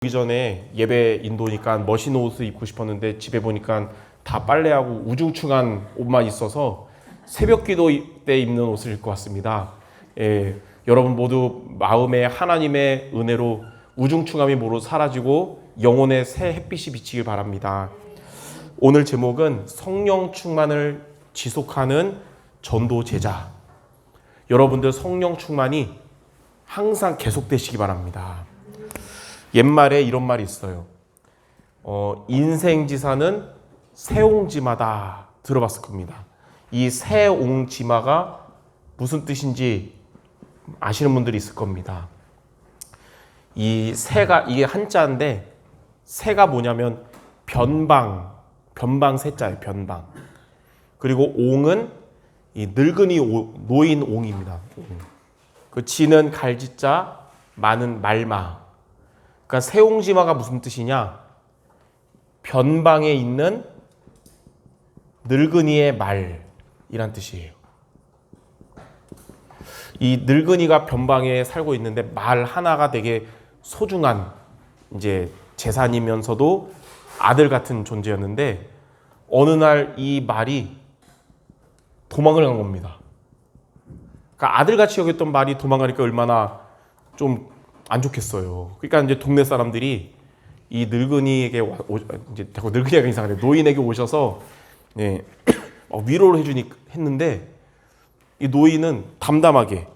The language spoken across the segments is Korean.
오기 전에 예배 인도니까 멋있는 옷을 입고 싶었는데 집에 보니까 다 빨래하고 우중충한 옷만 있어서 새벽 기도 때 입는 옷을 입고 왔습니다. 여러분 모두 마음에 하나님의 은혜로 우중충함이 모두 사라지고 영혼의 새 햇빛이 비치길 바랍니다. 오늘 제목은 성령 충만을 지속하는 전도 제자. 여러분들 성령 충만이 항상 계속되시기 바랍니다. 옛말에 이런 말이 있어요. 인생지사는 새옹지마다 들어봤을 겁니다. 이 새옹지마가 무슨 뜻인지 아시는 분들이 있을 겁니다. 이 새가 이게 한자인데 새가 뭐냐면 변방 새자예요. 변방. 그리고 옹은 이 늙은이 노인 옹입니다. 그 지는 갈지자, 마는 말마. 그러니까 새옹지마가 무슨 뜻이냐? 변방에 있는 늙은이의 말이란 뜻이에요. 이 늙은이가 변방에 살고 있는데 말 하나가 되게 소중한 이제 재산이면서도 아들 같은 존재였는데 어느 날 이 말이 도망을 간 겁니다. 그러니까 아들같이 여겼던 말이 도망가니까 얼마나 좀 안 좋겠어요. 그러니까 이제 동네 사람들이 이 늙은이에게 이제 자꾸 늙은이가 이상하네. 노인에게 오셔서 위로를 해주니 했는데 이 노인은 담담하게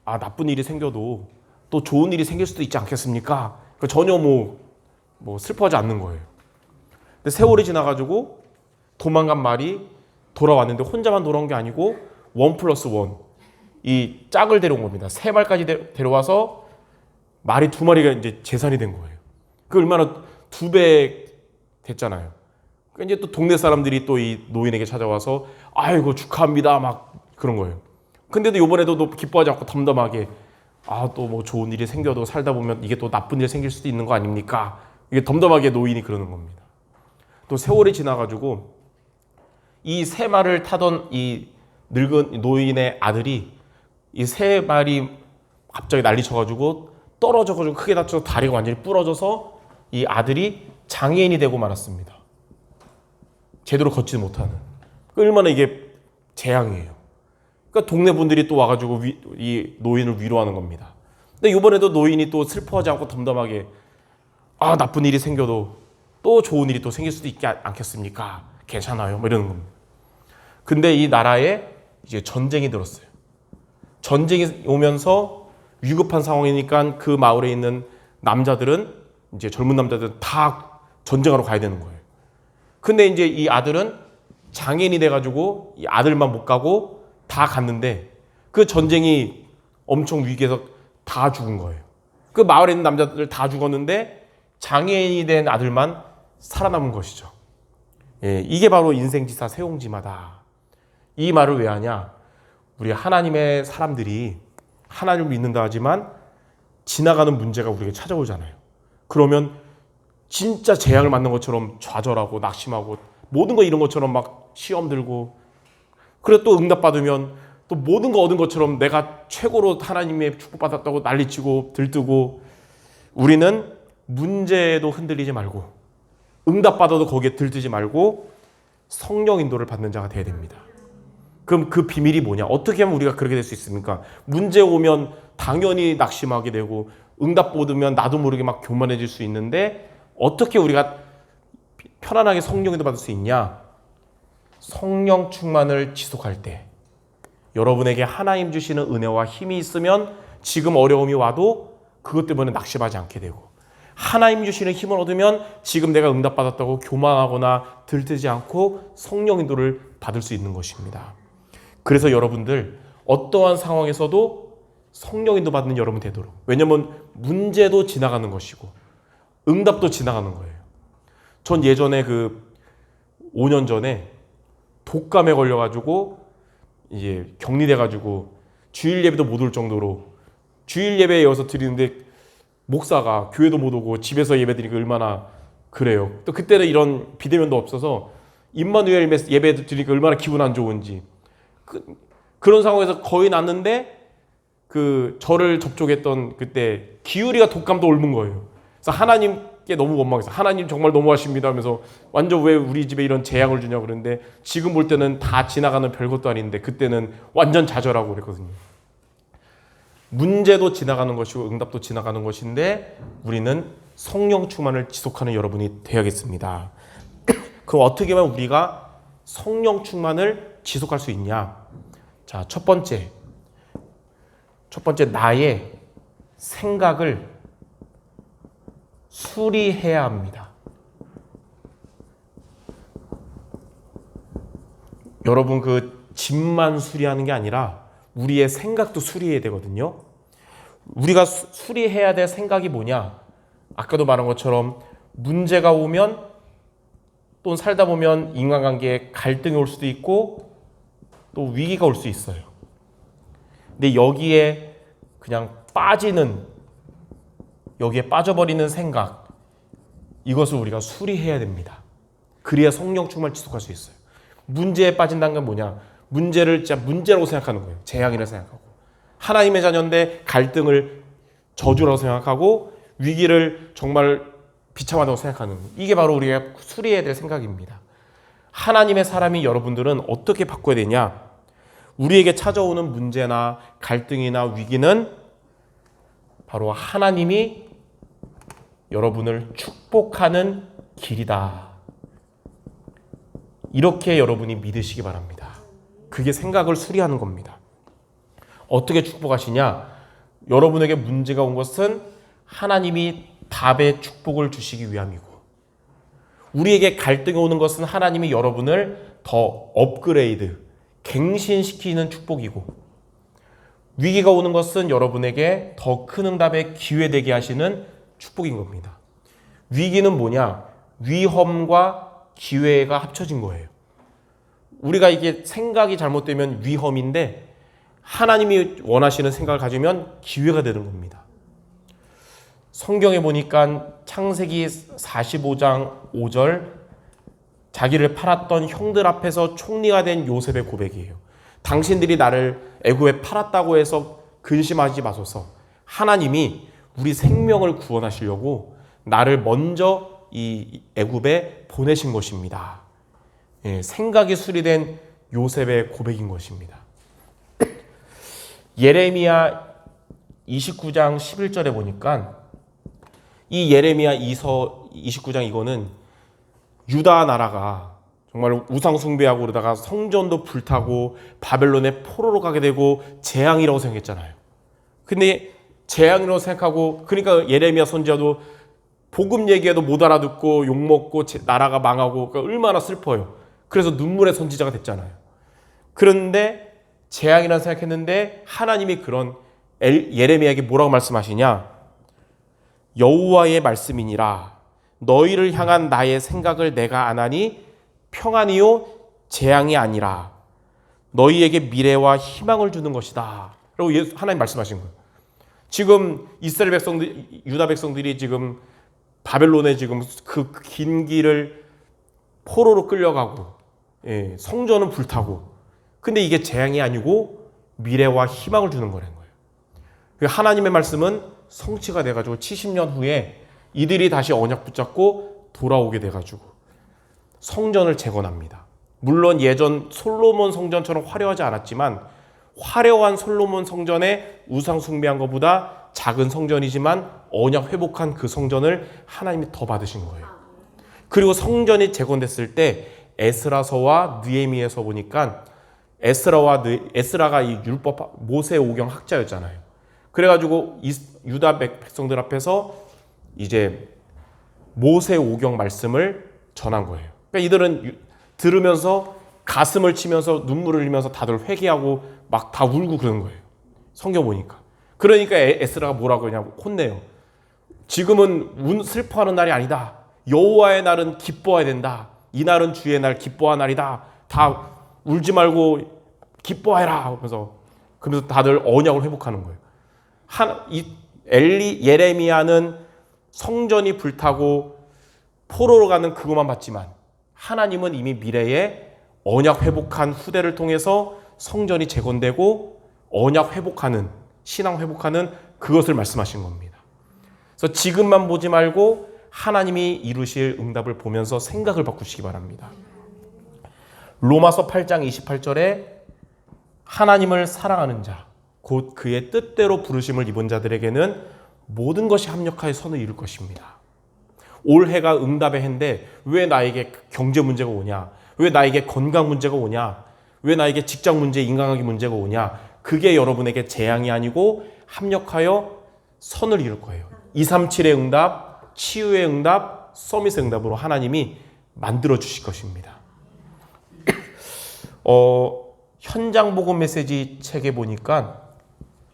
나쁜 일이 생겨도 또 좋은 일이 생길 수도 있지 않겠습니까? 전혀 뭐 슬퍼하지 않는 거예요. 근데 세월이 지나가지고 도망간 말이 돌아왔는데 혼자만 돌아온 게 아니고 1+1 이 짝을 데려온 겁니다. 3마리까지 데려와서 말이 2마리가 이제 재산이 된 거예요. 그 얼마나 2배 됐잖아요. 이제 또 동네 사람들이 또 이 노인에게 찾아와서 아이고 축하합니다 막 그런 거예요. 근데도 이번에도 기뻐하지 않고 담담하게 또 뭐 좋은 일이 생겨도 살다 보면 이게 또 나쁜 일 생길 수도 있는 거 아닙니까? 이게 덤덤하게 노인이 그러는 겁니다. 또 세월이 지나가지고 이 3마리를 타던 이 늙은 노인의 아들이 이 3마리 갑자기 난리 쳐가지고 떨어져가지고 크게 다쳐서 다리가 완전히 부러져서 이 아들이 장애인이 되고 말았습니다. 제대로 걷지 못하는. 얼마나 이게 재앙이에요. 그러니까 동네 분들이 또 와가지고 이 노인을 위로하는 겁니다. 근데 이번에도 노인이 또 슬퍼하지 않고 덤덤하게 나쁜 일이 생겨도 또 좋은 일이 또 생길 수도 있지 않겠습니까? 괜찮아요. 뭐 이러는 겁니다. 근데 이 나라에 이제 전쟁이 들었어요. 전쟁이 오면서 위급한 상황이니까 그 마을에 있는 남자들은 이제 젊은 남자들은 다 전쟁하러 가야 되는 거예요. 근데 이제 이 아들은 장애인이 돼가지고 이 아들만 못 가고 다 갔는데 그 전쟁이 엄청 위기에서 다 죽은 거예요. 그 마을에 있는 남자들 다 죽었는데 장애인이 된 아들만 살아남은 것이죠. 이게 바로 인생지사 새옹지마다. 이 말을 왜 하냐? 우리 하나님의 사람들이 하나님을 믿는다 하지만 지나가는 문제가 우리에게 찾아오잖아요. 그러면 진짜 재앙을 맞는 것처럼 좌절하고 낙심하고 모든 거 잃은 것처럼 막 시험 들고 그래 또 응답받으면 또 모든 거 얻은 것처럼 내가 최고로 하나님의 축복받았다고 난리치고 들뜨고 우리는 문제에도 흔들리지 말고 응답받아도 거기에 들뜨지 말고 성령 인도를 받는 자가 되어야 됩니다. 그럼 그 비밀이 뭐냐? 어떻게 하면 우리가 그렇게 될 수 있습니까? 문제 오면 당연히 낙심하게 되고 응답 받으면 나도 모르게 막 교만해질 수 있는데 어떻게 우리가 편안하게 성령 인도 받을 수 있냐? 성령 충만을 지속할 때 여러분에게 하나님 주시는 은혜와 힘이 있으면 지금 어려움이 와도 그것 때문에 낙심하지 않게 되고 하나님 주시는 힘을 얻으면 지금 내가 응답받았다고 교만하거나 들뜨지 않고 성령 인도를 받을 수 있는 것입니다. 그래서 여러분들 어떠한 상황에서도 성령 인도 받는 여러분 되도록. 왜냐하면 문제도 지나가는 것이고 응답도 지나가는 거예요. 전 예전에 5년 전에 독감에 걸려가지고 이제 격리돼가지고 주일 예배도 못 올 정도로 주일 예배에 이어서 드리는데 목사가 교회도 못 오고 집에서 예배 드리니까 얼마나 그래요. 또 그때는 이런 비대면도 없어서 임마누엘 예배 드리니까 얼마나 기분 안 좋은지 그런 상황에서 거의 났는데 저를 접촉했던 그때 기울이가 독감도 옮은 거예요. 그래서 하나님께 너무 원망했어요. 하나님 정말 너무하십니다 하면서 완전 왜 우리 집에 이런 재앙을 주냐 그러는데 지금 볼 때는 다 지나가는 별것도 아닌데 그때는 완전 좌절하고 그랬거든요. 문제도 지나가는 것이고 응답도 지나가는 것인데 우리는 성령 충만을 지속하는 여러분이 되어야겠습니다. 그럼 어떻게 하면 우리가 성령 충만을 지속할 수 있냐? 자, 첫 번째 나의 생각을 수리해야 합니다. 여러분 그 집만 수리하는 게 아니라 우리의 생각도 수리해야 되거든요. 우리가 수리해야 될 생각이 뭐냐? 아까도 말한 것처럼 문제가 오면 또 살다 보면 인간관계에 갈등이 올 수도 있고 또 위기가 올 수 있어요. 근데 여기에 그냥 여기에 빠져버리는 생각, 이것을 우리가 수리해야 됩니다. 그래야 성령 충만을 지속할 수 있어요. 문제에 빠진다는 건 뭐냐? 문제를 진짜 문제라고 생각하는 거예요. 재앙이라고 생각하고. 하나님의 자녀인데 갈등을 저주라고 생각하고 위기를 정말 비참하다고 생각하는 거예요. 이게 바로 우리가 수리해야 될 생각입니다. 하나님의 사람이 여러분들은 어떻게 바꿔야 되냐? 우리에게 찾아오는 문제나 갈등이나 위기는 바로 하나님이 여러분을 축복하는 길이다. 이렇게 여러분이 믿으시기 바랍니다. 그게 생각을 수리하는 겁니다. 어떻게 축복하시냐? 여러분에게 문제가 온 것은 하나님이 답의 축복을 주시기 위함이고, 우리에게 갈등이 오는 것은 하나님이 여러분을 더 업그레이드, 갱신시키는 축복이고, 위기가 오는 것은 여러분에게 더 큰 응답의 기회 되게 하시는 축복인 겁니다. 위기는 뭐냐? 위험과 기회가 합쳐진 거예요. 우리가 이게 생각이 잘못되면 위험인데 하나님이 원하시는 생각을 가지면 기회가 되는 겁니다. 성경에 보니까 창세기 45장 5절, 자기를 팔았던 형들 앞에서 총리가 된 요셉의 고백이에요. 당신들이 나를 애굽에 팔았다고 해서 근심하지 마소서. 하나님이 우리 생명을 구원하시려고 나를 먼저 이 애굽에 보내신 것입니다. 예, 생각이 수리된 요셉의 고백인 것입니다. 예레미야 29장 11절에 보니까 이 예레미야 29장 이거는 유다 나라가 정말 우상 숭배하고 그러다가 성전도 불타고 바벨론에 포로로 가게 되고 재앙이라고 생각했잖아요. 근데 재앙이라고 생각하고, 그러니까 예레미야 선지자도 복음 얘기해도 못 알아듣고 욕먹고 나라가 망하고, 그러니까 얼마나 슬퍼요. 그래서 눈물의 선지자가 됐잖아요. 그런데 재앙이라고 생각했는데 하나님이 그런 예레미야에게 뭐라고 말씀하시냐? 여호와의 말씀이니라. 너희를 향한 나의 생각을 내가 아나니 평안이요 재앙이 아니라 너희에게 미래와 희망을 주는 것이다. 라고 하나님 말씀하신 거예요. 지금 이스라엘 백성들, 유다 백성들이 지금 바벨론에 지금 그 긴 길을 포로로 끌려가고, 예, 성전은 불타고, 근데 이게 재앙이 아니고 미래와 희망을 주는 거라는 거예요. 하나님의 말씀은 성취가 돼가지고 70년 후에 이들이 다시 언약 붙잡고 돌아오게 돼가지고 성전을 재건합니다. 물론 예전 솔로몬 성전처럼 화려하지 않았지만 화려한 솔로몬 성전에 우상 숭배한 것보다 작은 성전이지만 언약 회복한 그 성전을 하나님이 더 받으신 거예요. 그리고 성전이 재건됐을 때 에스라서와 느헤미야서 보니까 에스라가 이 율법 모세 오경 학자였잖아요. 그래가지고 유다 백성들 앞에서 이제 모세 오경 말씀을 전한 거예요. 그러니까 이들은 들으면서 가슴을 치면서 눈물을 흘리면서 다들 회개하고 막 다 울고 그러는 거예요. 성경 보니까. 그러니까 에스라가 뭐라고 하냐고 혼내요. 지금은 슬퍼하는 날이 아니다. 여호와의 날은 기뻐해야 된다. 이 날은 주의 날, 기뻐할 날이다. 다 울지 말고 기뻐해라. 그러면서 다들 언약을 회복하는 거예요. 예레미야는 성전이 불타고 포로로 가는 그것만 봤지만 하나님은 이미 미래에 언약 회복한 후대를 통해서 성전이 재건되고 언약 회복하는, 신앙 회복하는 그것을 말씀하신 겁니다. 그래서 지금만 보지 말고 하나님이 이루실 응답을 보면서 생각을 바꾸시기 바랍니다. 로마서 8장 28절에 하나님을 사랑하는 자, 곧 그의 뜻대로 부르심을 입은 자들에게는 모든 것이 합력하여 선을 이룰 것입니다. 올해가 응답의 해인데 왜 나에게 경제 문제가 오냐? 왜 나에게 건강 문제가 오냐? 왜 나에게 직장 문제, 인간관계 문제가 오냐? 그게 여러분에게 재앙이 아니고 합력하여 선을 이룰 거예요. 237의 응답, 치유의 응답, 서밋의 응답으로 하나님이 만들어 주실 것입니다. 현장 복음 메시지 책에 보니까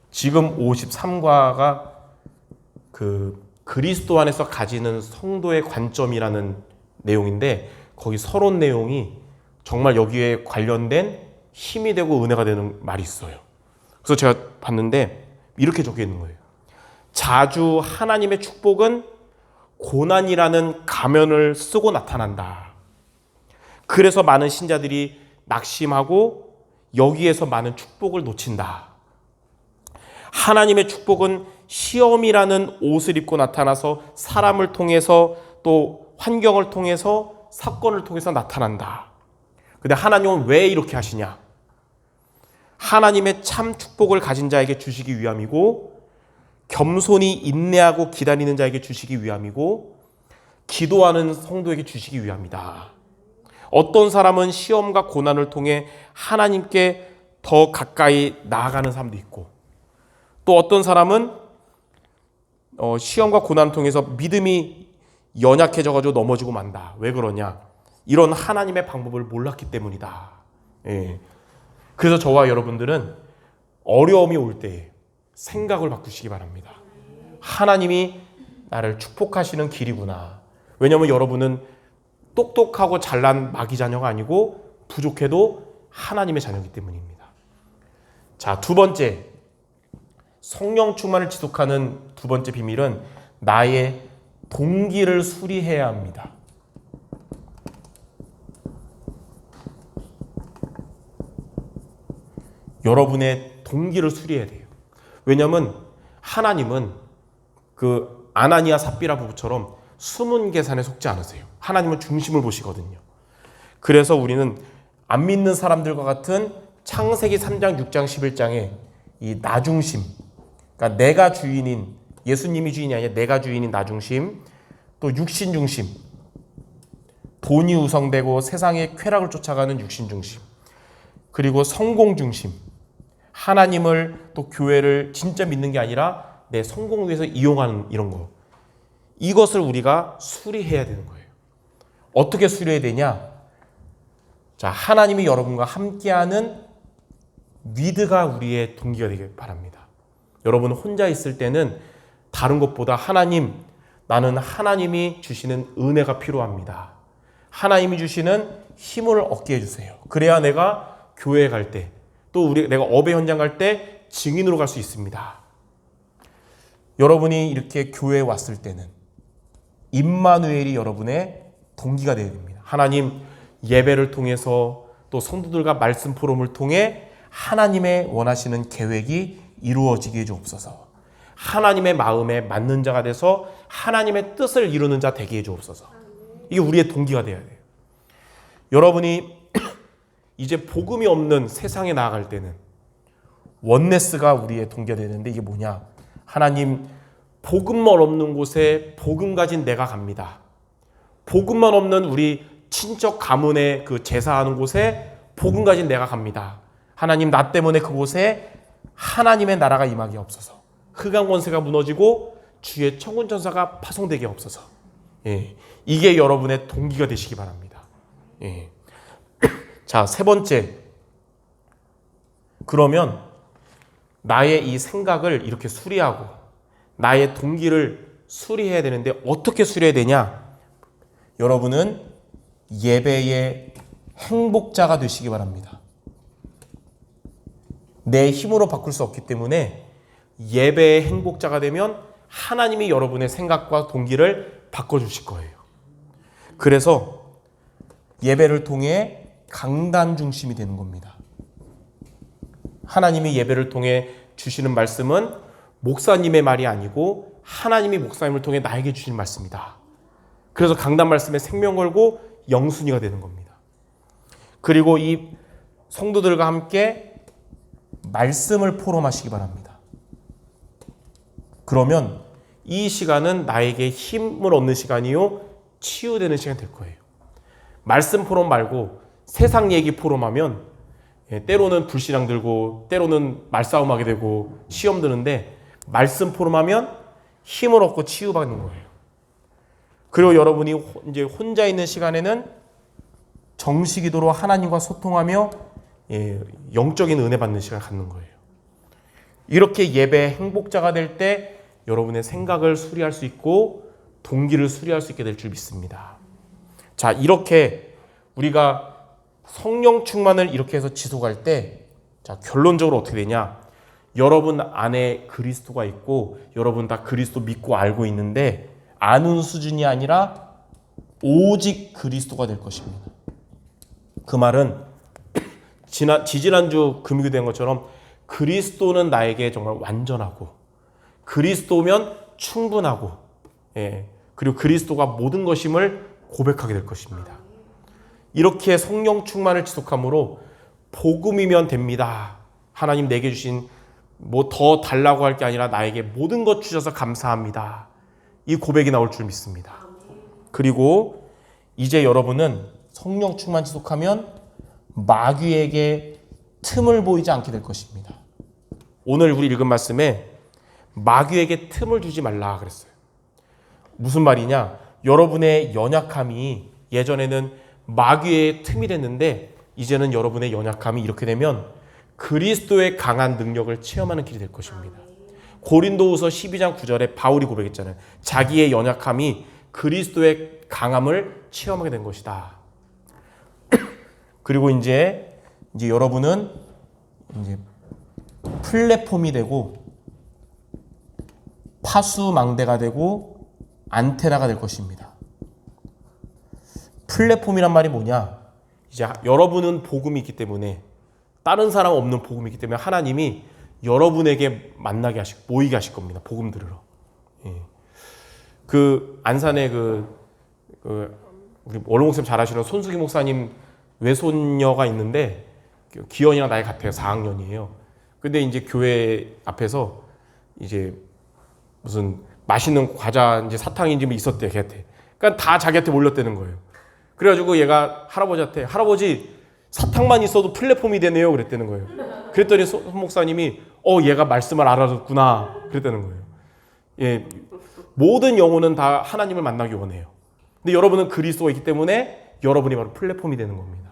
지금 53과가 그리스도 안에서 가지는 성도의 관점이라는 내용인데 거기 서론 내용이 정말 여기에 관련된 힘이 되고 은혜가 되는 말이 있어요. 그래서 제가 봤는데 이렇게 적혀 있는 거예요. 자주 하나님의 축복은 고난이라는 가면을 쓰고 나타난다. 그래서 많은 신자들이 낙심하고 여기에서 많은 축복을 놓친다. 하나님의 축복은 시험이라는 옷을 입고 나타나서 사람을 통해서 또 환경을 통해서 사건을 통해서 나타난다. 근데 하나님은 왜 이렇게 하시냐? 하나님의 참 축복을 가진 자에게 주시기 위함이고 겸손히 인내하고 기다리는 자에게 주시기 위함이고 기도하는 성도에게 주시기 위함이다. 어떤 사람은 시험과 고난을 통해 하나님께 더 가까이 나아가는 사람도 있고 또 어떤 사람은 시험과 고난을 통해서 믿음이 연약해져가지고 넘어지고 만다. 왜 그러냐? 이런 하나님의 방법을 몰랐기 때문이다. 예. 그래서 저와 여러분들은 어려움이 올 때에 생각을 바꾸시기 바랍니다. 하나님이 나를 축복하시는 길이구나. 왜냐하면 여러분은 똑똑하고 잘난 마귀 자녀가 아니고 부족해도 하나님의 자녀이기 때문입니다. 자, 두 번째, 성령 충만을 지속하는 두 번째 비밀은 나의 동기를 수리해야 합니다. 여러분의 동기를 수리해야 돼요. 왜냐하면 하나님은 그 아나니아 삽비라 부부처럼 숨은 계산에 속지 않으세요. 하나님은 중심을 보시거든요. 그래서 우리는 안 믿는 사람들과 같은 창세기 3장, 6장, 11장에 이 나중심, 그러니까 내가 주인인, 예수님이 주인이 아니라 내가 주인인 나중심, 또 육신중심, 돈이 우상되고 세상의 쾌락을 쫓아가는 육신중심, 그리고 성공중심, 하나님을 또 교회를 진짜 믿는 게 아니라 내 성공을 위해서 이용하는 이런 거, 이것을 우리가 수리해야 되는 거예요. 어떻게 수리해야 되냐? 자, 하나님이 여러분과 함께하는 위드가 우리의 동기가 되길 바랍니다. 여러분 혼자 있을 때는 다른 것보다 하나님, 나는 하나님이 주시는 은혜가 필요합니다. 하나님이 주시는 힘을 얻게 해주세요. 그래야 내가 교회에 갈 때, 또 내가 업의 현장 갈 때 증인으로 갈 수 있습니다. 여러분이 이렇게 교회에 왔을 때는 임마누엘이 여러분의 동기가 되어야 됩니다. 하나님, 예배를 통해서 또 성도들과 말씀 포럼을 통해 하나님의 원하시는 계획이 이루어지게 해주옵소서. 하나님의 마음에 맞는 자가 돼서 하나님의 뜻을 이루는 자 되게 해주옵소서. 이게 우리의 동기가 되어야 돼요. 여러분이 이제 복음이 없는 세상에 나아갈 때는 원네스가 우리의 동기가 되는데 이게 뭐냐? 하나님, 복음만 없는 곳에 복음 가진 내가 갑니다. 복음만 없는 우리 친척 가문의 그 제사하는 곳에 복음 가진 내가 갑니다. 하나님, 나 때문에 그곳에 하나님의 나라가 임하게 없어서, 흑암 권세가 무너지고 주의 천군 천사가 파송되게 없어서. 예, 이게 여러분의 동기가 되시기 바랍니다. 예. 자, 세 번째, 그러면 나의 이 생각을 이렇게 수리하고 나의 동기를 수리해야 되는데 어떻게 수리해야 되냐? 여러분은 예배의 행복자가 되시기 바랍니다. 내 힘으로 바꿀 수 없기 때문에 예배의 행복자가 되면 하나님이 여러분의 생각과 동기를 바꿔주실 거예요. 그래서 예배를 통해 강단 중심이 되는 겁니다. 하나님이 예배를 통해 주시는 말씀은 목사님의 말이 아니고 하나님이 목사님을 통해 나에게 주신 말씀이다. 그래서 강단 말씀에 생명 걸고 영순이가 되는 겁니다. 그리고 이 성도들과 함께 말씀을 포럼하시기 바랍니다. 그러면 이 시간은 나에게 힘을 얻는 시간이요, 치유되는 시간이 될 거예요. 말씀 포럼 말고 세상 얘기 포럼하면 때로는 불신앙 들고 때로는 말싸움하게 되고 시험 드는데, 말씀 포럼하면 힘을 얻고 치유받는 거예요. 그리고 여러분이 이제 혼자 있는 시간에는 정식기도로 하나님과 소통하며 영적인 은혜 받는 시간을 갖는 거예요. 이렇게 예배 행복자가 될 때 여러분의 생각을 수리할 수 있고 동기를 수리할 수 있게 될 줄 믿습니다. 자, 이렇게 우리가 성령 충만을 이렇게 해서 지속할 때, 자, 결론적으로 어떻게 되냐? 여러분 안에 그리스도가 있고 여러분 다 그리스도 믿고 알고 있는데, 아는 수준이 아니라 오직 그리스도가 될 것입니다. 그 말은 지지난주 금요일 된 것처럼 그리스도는 나에게 정말 완전하고, 그리스도면 충분하고, 그리고 그리스도가 모든 것임을 고백하게 될 것입니다. 이렇게 성령 충만을 지속함으로 복음이면 됩니다. 하나님 내게 주신 뭐 더 달라고 할 게 아니라 나에게 모든 것 주셔서 감사합니다. 이 고백이 나올 줄 믿습니다. 그리고 이제 여러분은 성령 충만 지속하면 마귀에게 틈을 보이지 않게 될 것입니다. 오늘 우리 읽은 말씀에 마귀에게 틈을 주지 말라 그랬어요. 무슨 말이냐? 여러분의 연약함이 예전에는 마귀의 틈이 됐는데, 이제는 여러분의 연약함이 이렇게 되면 그리스도의 강한 능력을 체험하는 길이 될 것입니다. 고린도후서 12장 9절에 바울이 고백했잖아요. 자기의 연약함이 그리스도의 강함을 체험하게 된 것이다. 그리고 이제 여러분은 이제 플랫폼이 되고 파수망대가 되고 안테나가 될 것입니다. 플랫폼이란 말이 뭐냐? 이제 여러분은 복음이 있기 때문에, 다른 사람 없는 복음이 있기 때문에 하나님이 여러분에게 모이게 하실 겁니다. 복음 들으러. 그 안산에 우리 원로 목사님 잘 아시는 손수기 목사님 외손녀가 있는데, 기현이랑 나이 같아요. 4학년이에요. 근데 이제 교회 앞에서 이제 무슨 맛있는 과자, 이제 사탕인지 뭐 있었대, 걔한테. 그러니까 다 자기한테 몰렸다는 거예요. 그래가지고 얘가 할아버지한테, 할아버지 사탕만 있어도 플랫폼이 되네요, 그랬다는 거예요. 그랬더니 손 목사님이 얘가 말씀을 알아듣구나 그랬다는 거예요. 예, 모든 영혼은 다 하나님을 만나기 원해요. 근데 여러분은 그리스도가 있기 때문에 여러분이 바로 플랫폼이 되는 겁니다.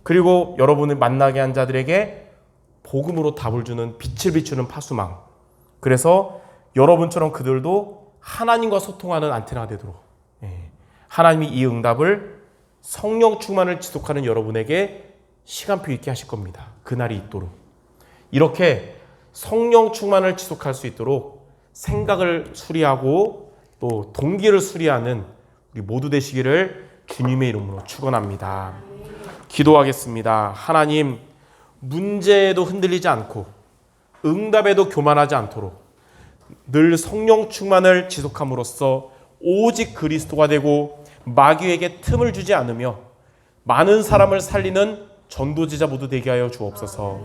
그리고 여러분을 만나게 한 자들에게 복음으로 답을 주는 빛을 비추는 파수망. 그래서 여러분처럼 그들도 하나님과 소통하는 안테나가 되도록, 하나님이 이 응답을 성령 충만을 지속하는 여러분에게 시간표 있게 하실 겁니다. 그날이 있도록. 이렇게 성령 충만을 지속할 수 있도록 생각을 수리하고 또 동기를 수리하는 우리 모두 되시기를 주님의 이름으로 축원합니다. 기도하겠습니다. 하나님, 문제에도 흔들리지 않고 응답에도 교만하지 않도록 늘 성령 충만을 지속함으로써 오직 그리스도가 되고 마귀에게 틈을 주지 않으며 많은 사람을 살리는 전도지자 모두 되게 하여 주옵소서.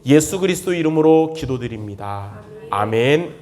예수 그리스도 이름으로 기도드립니다. 아멘.